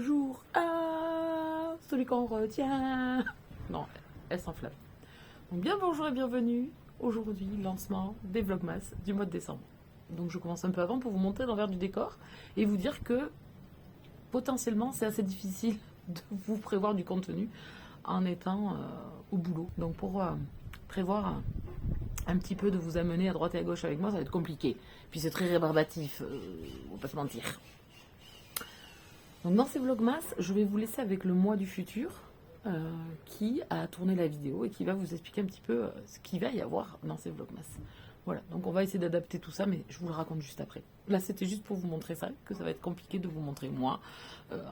toujours celui qu'on retient. Non, elle s'enflamme. Donc bien bonjour et bienvenue. Aujourd'hui, lancement des Vlogmas du mois de décembre. Donc je commence un peu avant pour vous montrer l'envers du décor et vous dire que potentiellement c'est assez difficile de vous prévoir du contenu en étant au boulot. Donc pour prévoir un petit peu de vous amener à droite et à gauche avec moi, ça va être compliqué. Puis c'est très rébarbatif, on va pas se mentir. Donc dans ces Vlogmas, je vais vous laisser avec le moi du futur qui a tourné la vidéo et qui va vous expliquer un petit peu ce qu'il va y avoir dans ces Vlogmas. Voilà, donc on va essayer d'adapter tout ça, mais je vous le raconte juste après. Là, c'était juste pour vous montrer ça, que ça va être compliqué de vous montrer moi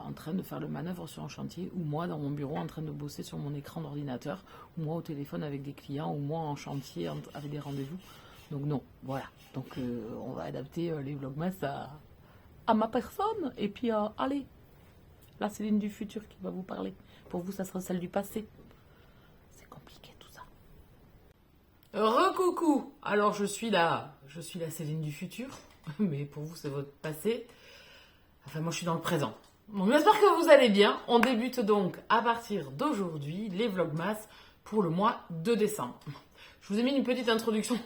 en train de faire le manœuvre sur un chantier, ou moi dans mon bureau en train de bosser sur mon écran d'ordinateur, ou moi au téléphone avec des clients, ou moi en chantier avec des rendez-vous. Donc non, voilà. Donc on va adapter les Vlogmas à ma personne, et puis allez, la Céline du futur qui va vous parler. Pour vous, ça sera celle du passé. C'est compliqué tout ça. Recoucou. Alors je suis la Céline du futur, mais pour vous c'est votre passé. Enfin moi je suis dans le présent. Donc j'espère que vous allez bien. On débute donc à partir d'aujourd'hui les Vlogmas pour le mois de décembre. Je vous ai mis une petite introduction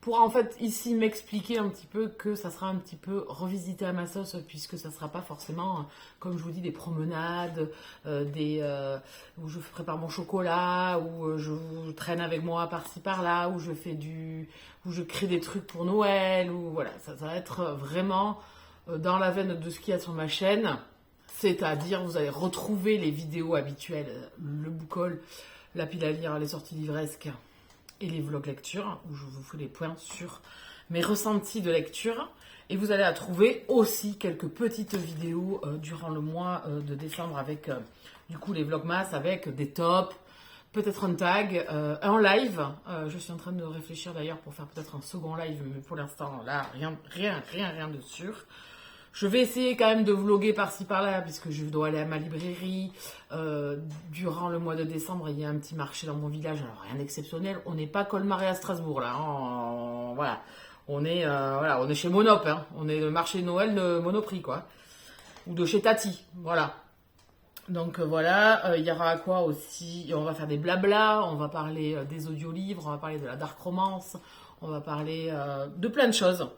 pour en fait ici m'expliquer un petit peu que ça sera un petit peu revisité à ma sauce, puisque ça sera pas forcément, comme je vous dis, des promenades, où je prépare mon chocolat, où je traîne avec moi par-ci par-là, où je crée des trucs pour Noël, ou voilà, ça va être vraiment dans la veine de ce qu'il y a sur ma chaîne, c'est-à-dire vous allez retrouver les vidéos habituelles, le book-haul, la pile à lire, les sorties livresques, et les vlogs lecture, où je vous fais les points sur mes ressentis de lecture. Et vous allez trouver aussi quelques petites vidéos durant le mois de décembre avec du coup les vlogmas avec des tops, peut-être un tag, un live. Je suis en train de réfléchir d'ailleurs pour faire peut-être un second live, mais pour l'instant là, rien de sûr. Je vais essayer quand même de vlogger par-ci par-là, puisque je dois aller à ma librairie. Durant le mois de décembre, il y a un petit marché dans mon village. Alors, rien d'exceptionnel. On n'est pas Colmar et à Strasbourg, là. Voilà. On est chez Monop. Hein. On est le marché de Noël de Monoprix, quoi. Ou de chez Tati. Voilà. Donc, voilà. Il y aura quoi aussi? On va faire des blabla. On va parler des audiolivres. On va parler de la dark romance. On va parler de plein de choses.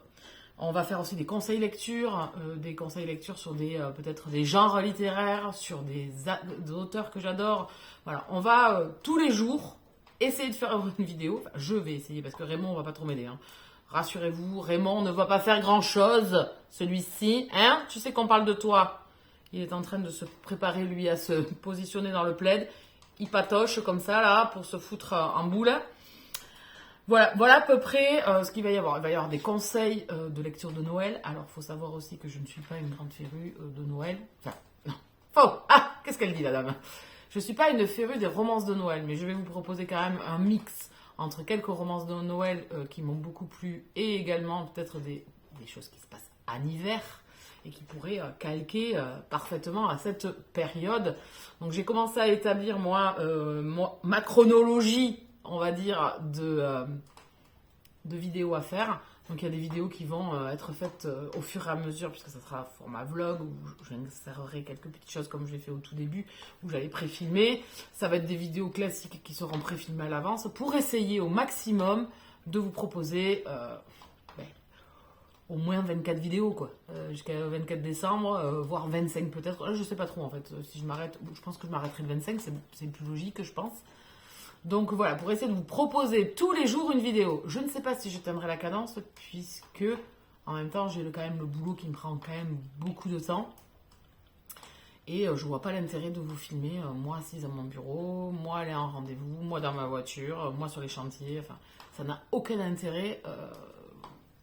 On va faire aussi des conseils lecture sur peut-être des genres littéraires, sur des auteurs que j'adore. Voilà, on va tous les jours essayer de faire une vidéo. Enfin, je vais essayer parce que Raymond va pas trop m'aider. Hein. Rassurez-vous, Raymond ne va pas faire grand-chose, celui-ci. Hein? Tu sais qu'on parle de toi. Il est en train de se préparer, lui, à se positionner dans le plaid. Il patoche comme ça, là, pour se foutre en boule. Voilà à peu près ce qu'il va y avoir. Il va y avoir des conseils de lecture de Noël. Alors, il faut savoir aussi que je ne suis pas une grande férue de Noël. Enfin, non. Faux. Ah, qu'est-ce qu'elle dit, la dame? Je ne suis pas une férue des romances de Noël, mais je vais vous proposer quand même un mix entre quelques romances de Noël qui m'ont beaucoup plu et également peut-être des choses qui se passent en hiver et qui pourraient calquer parfaitement à cette période. Donc, j'ai commencé à établir, ma chronologie, on va dire, de vidéos à faire. Donc il y a des vidéos qui vont être faites au fur et à mesure, puisque ça sera format vlog, où j'insérerai quelques petites choses comme je l'ai fait au tout début, où j'allais préfilmer. Ça va être des vidéos classiques qui seront préfilmées à l'avance, pour essayer au maximum de vous proposer au moins 24 vidéos, quoi. Jusqu'à 24 décembre, voire 25 peut-être. Je sais pas trop en fait. Si je m'arrête, je pense que je m'arrêterai le 25, c'est plus logique, je pense. Donc voilà, pour essayer de vous proposer tous les jours une vidéo. Je ne sais pas si je tiendrai la cadence, puisque en même temps, j'ai quand même le boulot qui me prend quand même beaucoup de temps. Et je vois pas l'intérêt de vous filmer, moi assise à mon bureau, moi aller en rendez-vous, moi dans ma voiture, moi sur les chantiers. Enfin, ça n'a aucun intérêt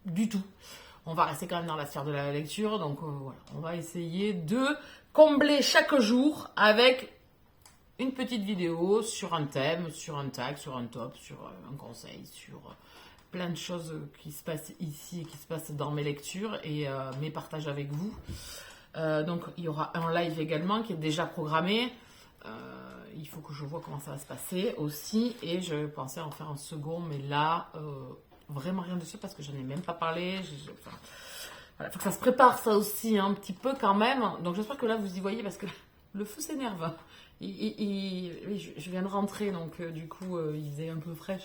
du tout. On va rester quand même dans la sphère de la lecture. Donc voilà, on va essayer de combler chaque jour avec une petite vidéo sur un thème, sur un tag, sur un top, sur un conseil, sur plein de choses qui se passent ici et qui se passent dans mes lectures et mes partages avec vous. Donc il y aura un live également qui est déjà programmé. Il faut que je vois comment ça va se passer aussi. Et je pensais en faire un second, mais là, vraiment rien dessus parce que je n'en ai même pas parlé. Voilà, faut que ça se prépare ça aussi un petit peu quand même. Donc j'espère que là vous y voyez parce que le feu s'énerve. Oui, je viens de rentrer donc du coup il faisait un peu frais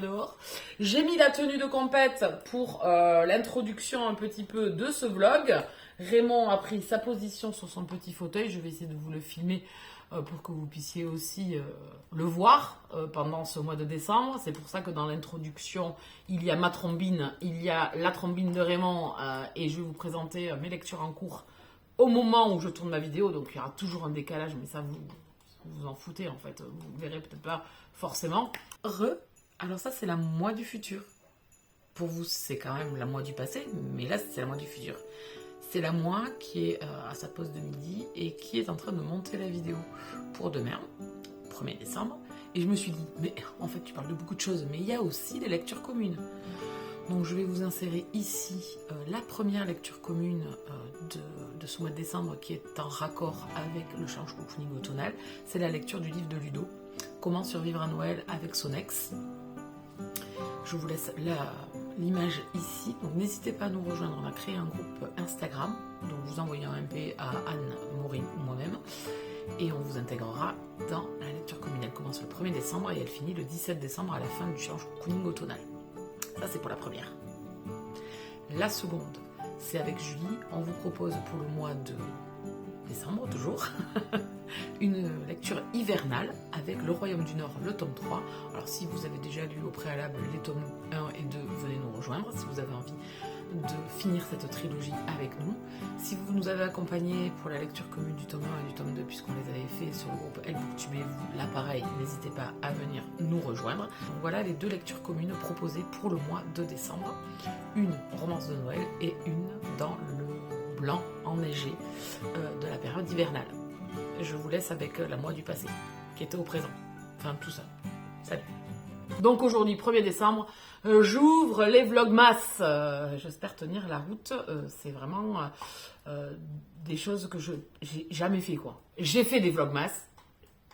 dehors. J'ai mis la tenue de compète pour l'introduction un petit peu de ce vlog. Raymond a pris sa position sur son petit fauteuil. Je vais essayer de vous le filmer pour que vous puissiez aussi le voir pendant ce mois de décembre. C'est pour ça que dans l'introduction, il y a ma trombine, il y a la trombine de Raymond et je vais vous présenter mes lectures en cours au moment où je tourne ma vidéo. Donc il y aura toujours un décalage, mais ça vous en foutez en fait. Vous verrez peut-être pas forcément. Alors ça c'est la moi du futur. Pour vous c'est quand même la moi du passé, mais là c'est la moi du futur. C'est la moi qui est à sa pause de midi et qui est en train de monter la vidéo pour demain, 1er décembre. Et je me suis dit, mais en fait tu parles de beaucoup de choses, mais il y a aussi des lectures communes. Donc je vais vous insérer ici la première lecture commune de ce mois de décembre qui est en raccord avec le challenge cocooning automnal. C'est la lecture du livre de Ludo, Comment survivre à Noël avec son ex. Je vous laisse l'image ici. Donc n'hésitez pas à nous rejoindre. On a créé un groupe Instagram. Donc vous envoyez un MP à Anne, Maureen ou moi-même. Et on vous intégrera dans la lecture commune. Elle commence le 1er décembre et elle finit le 17 décembre à la fin du challenge cocooning automnal. Ça c'est pour la première. La seconde, c'est avec Julie. On vous propose pour le mois de décembre toujours une lecture hivernale avec Le Royaume du Nord, le tome 3. Alors si vous avez déjà lu au préalable les tomes 1 et 2, venez nous rejoindre si vous avez envie de finir cette trilogie avec nous. Si vous nous avez accompagnés pour la lecture commune du tome 1 et du tome 2, puisqu'on les avait fait sur le groupe Elbooktube, là pareil, n'hésitez pas à venir nous rejoindre. Donc voilà les deux lectures communes proposées pour le mois de décembre. Une romance de Noël et une dans le blanc enneigé de la période hivernale. Je vous laisse avec la moi du passé, qui était au présent. Enfin, tout ça. Salut. Donc aujourd'hui, 1er décembre, j'ouvre les vlogmas. J'espère tenir la route. C'est vraiment des choses que j'ai jamais fait, quoi. J'ai fait des vlogmas,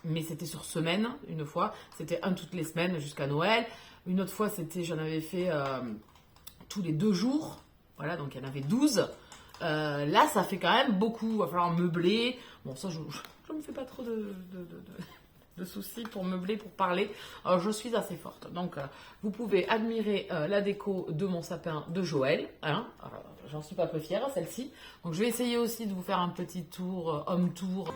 mais c'était sur semaine, une fois. C'était un toutes les semaines jusqu'à Noël. Une autre fois, j'en avais fait tous les 2 jours. Voilà, donc il y en avait 12. Là, ça fait quand même beaucoup. Il va falloir meubler. Bon, ça, je me fais pas trop de soucis pour meubler, pour parler. Alors, je suis assez forte. Donc, vous pouvez admirer la déco de mon sapin de Joël. Hein. J'en suis pas peu fière, celle-ci. Donc, je vais essayer aussi de vous faire un petit tour, home tour.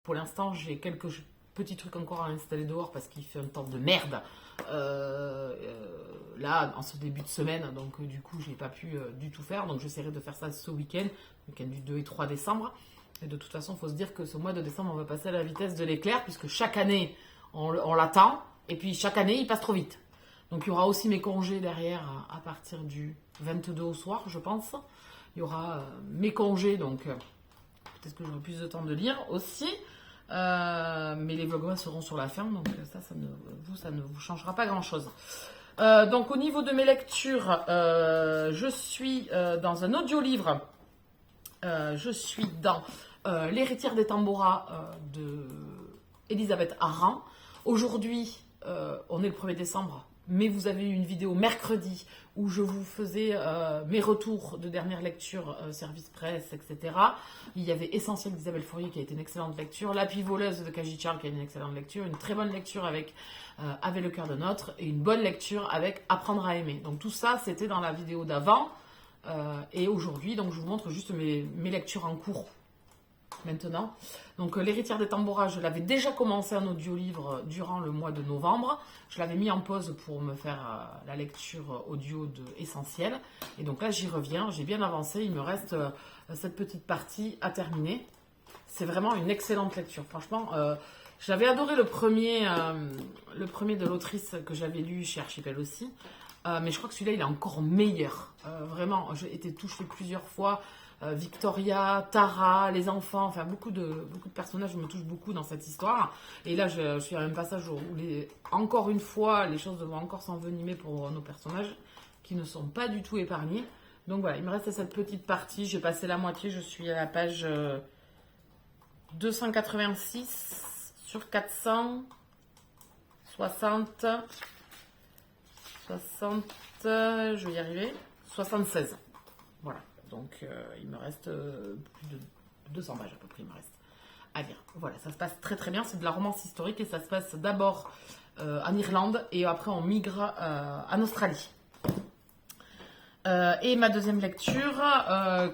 Pour l'instant, j'ai quelques petits trucs encore à installer dehors parce qu'il fait un temps de merde là, en ce début de semaine. Donc, du coup, je n'ai pas pu du tout faire. Donc, j'essaierai de faire ça ce week-end du 2 et 3 décembre. Et de toute façon, il faut se dire que ce mois de décembre, on va passer à la vitesse de l'éclair puisque chaque année, on l'attend. Et puis, chaque année, il passe trop vite. Donc, il y aura aussi mes congés derrière à partir du 22 au soir, je pense. Il y aura mes congés, donc peut-être que j'aurai plus de temps de lire aussi. Mais les vlogmas seront sur la fin, donc ça ne vous changera pas grand-chose. Donc au niveau de mes lectures, je suis dans un audio-livre. Je suis dans L'héritière des Tambouras de Elisabeth Arran. Aujourd'hui, on est le 1er décembre, mais vous avez eu une vidéo mercredi où je vous faisais mes retours de dernière lecture, service presse, etc. Il y avait Essentiel d'Isabelle Fourier qui a été une excellente lecture, La Pluie voleuse de Kaji Charles qui a été une excellente lecture, une très bonne lecture avec Avec le cœur de notre et une bonne lecture avec Apprendre à aimer. Donc tout ça, c'était dans la vidéo d'avant. Et aujourd'hui, donc je vous montre juste mes lectures en cours maintenant. Donc L'Héritière des Tamboras, je l'avais déjà commencé en audio-livre durant le mois de novembre. Je l'avais mis en pause pour me faire la lecture audio de Essentiel. Et donc là, j'y reviens. J'ai bien avancé. Il me reste cette petite partie à terminer. C'est vraiment une excellente lecture. Franchement, j'avais adoré le premier de l'autrice que j'avais lu chez Archipel aussi. Mais je crois que celui-là, il est encore meilleur. Vraiment, j'ai été touchée plusieurs fois. Victoria, Tara, les enfants, enfin beaucoup de personnages me touchent beaucoup dans cette histoire. Et là, je suis à un passage où encore une fois, les choses vont encore s'envenimer pour nos personnages qui ne sont pas du tout épargnés. Donc voilà, il me reste cette petite partie. J'ai passé la moitié, je suis à la page 286 sur 460. 60, je vais y arriver. 76. Voilà. Donc, il me reste plus de 200 pages à peu près, il me reste à lire. Voilà, ça se passe très très bien. C'est de la romance historique et ça se passe d'abord en Irlande et après on migre en Australie. Et ma deuxième lecture,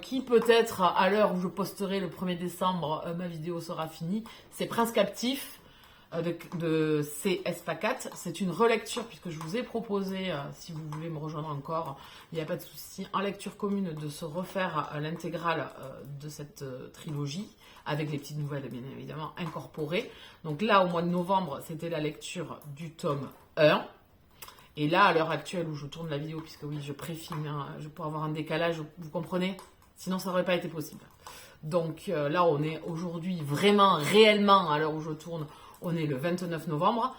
qui peut-être à l'heure où je posterai le 1er décembre, ma vidéo sera finie, c'est Prince Captif de C.S. Pacat. C'est une relecture puisque je vous ai proposé, si vous voulez me rejoindre encore, il n'y a pas de souci, en lecture commune de se refaire l'intégrale de cette trilogie avec les petites nouvelles bien évidemment incorporées. Donc là au mois de novembre c'était la lecture du tome 1 et là à l'heure actuelle où je tourne la vidéo, puisque oui je préfilme, hein, je pourrais avoir un décalage, vous comprenez, sinon ça n'aurait pas été possible. Donc là on est aujourd'hui vraiment réellement à l'heure où je tourne. On est le 29 novembre.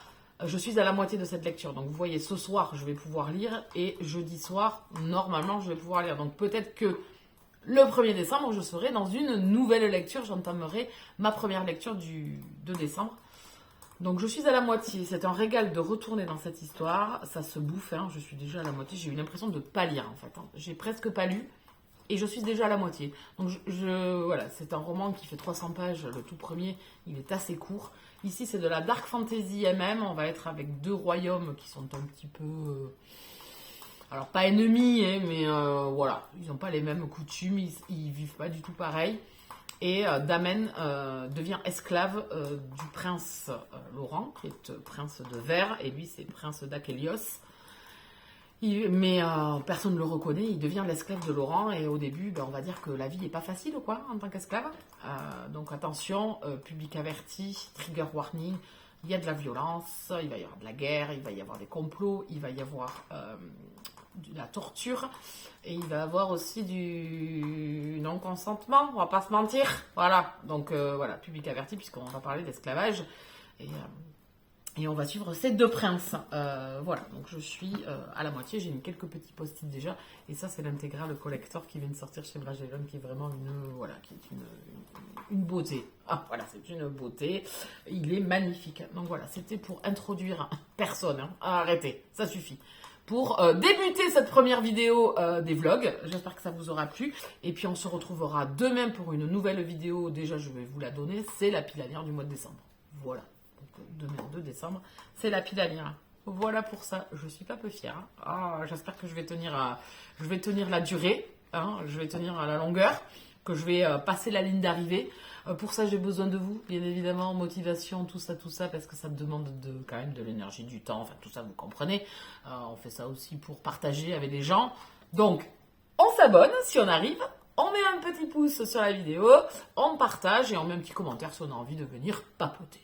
Je suis à la moitié de cette lecture. Donc, vous voyez, ce soir, je vais pouvoir lire. Et jeudi soir, normalement, je vais pouvoir lire. Donc, peut-être que le 1er décembre, je serai dans une nouvelle lecture. J'entamerai ma première lecture de décembre. Donc, je suis à la moitié. C'est un régal de retourner dans cette histoire. Ça se bouffe. Hein. Je suis déjà à la moitié. J'ai eu l'impression de ne pas lire, en fait. Hein. J'ai presque pas lu. Et je suis déjà à la moitié. Donc, voilà, c'est un roman qui fait 300 pages. Le tout premier, il est assez court. Ici, c'est de la dark fantasy MM. On va être avec deux royaumes qui sont un petit peu... alors, pas ennemis, hein, mais voilà. Ils n'ont pas les mêmes coutumes. Ils vivent pas du tout pareil. Et Damen devient esclave du prince Laurent, qui est prince de Verre. Et lui, c'est prince d'Akelios. Mais personne ne le reconnaît, il devient l'esclave de Laurent et au début, on va dire que la vie n'est pas facile quoi, en tant qu'esclave. Donc attention, public averti, trigger warning, il y a de la violence, il va y avoir de la guerre, il va y avoir des complots, il va y avoir de la torture et il va y avoir aussi du non-consentement, on va pas se mentir. Voilà, donc voilà, public averti puisqu'on va parler d'esclavage et on va suivre ces deux princes. Voilà, donc je suis à la moitié. J'ai mis quelques petits post-it déjà. Et ça, c'est l'intégrale collector qui vient de sortir chez Bragellon, qui est vraiment une beauté. Ah, voilà, c'est une beauté. Il est magnifique. Donc voilà, c'était pour introduire personne. Hein. Arrêtez, ça suffit. Pour débuter cette première vidéo des vlogs. J'espère que ça vous aura plu. Et puis, on se retrouvera demain pour une nouvelle vidéo. Déjà, je vais vous la donner. C'est la pile à lire du mois de décembre. Voilà. Demain 2 décembre, c'est la pile à lire. Voilà pour ça, je suis pas peu fière. Hein. Ah, j'espère que je vais tenir la durée, hein. Je vais tenir à la longueur, que je vais passer la ligne d'arrivée. Pour ça, j'ai besoin de vous, bien évidemment, motivation, tout ça, parce que ça me demande quand même de l'énergie, du temps, enfin tout ça, vous comprenez. On fait ça aussi pour partager avec les gens. Donc, on s'abonne si on arrive. On met un petit pouce sur la vidéo, on partage et on met un petit commentaire si on a envie de venir papoter.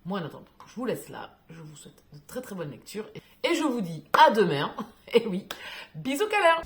Moi, en attendant, je vous laisse là. Je vous souhaite de très très bonne lecture. Et je vous dis à demain. Et oui, bisous câlins.